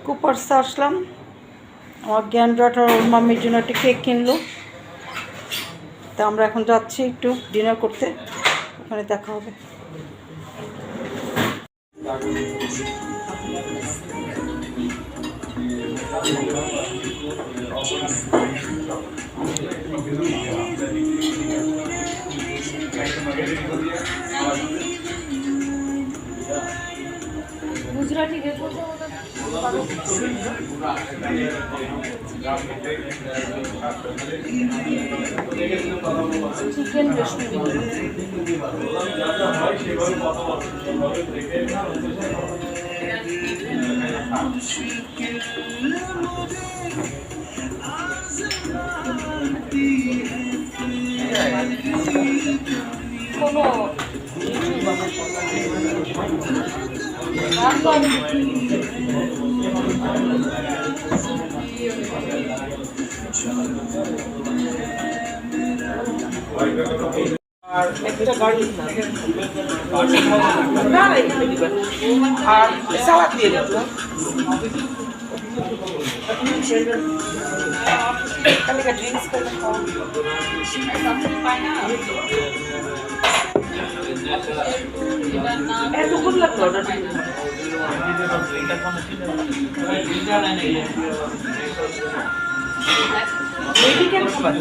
কুপার্সে আসলাম। আমার গ্র্যান্ডডটার ওর মাম্মির জন্য একটা কেক কিনলো। তা আমরা এখন যাচ্ছি একটু ডিনার করতে, ওখানে দেখা হবে। গুজরাটি চিকেন কোনো আর একটা গার্লিক না আর সালাদ দিয়ে দেবো। ড্রিঙ্কস করে এতক্ষণ লাগলো ওটা মেডিকেল খাবার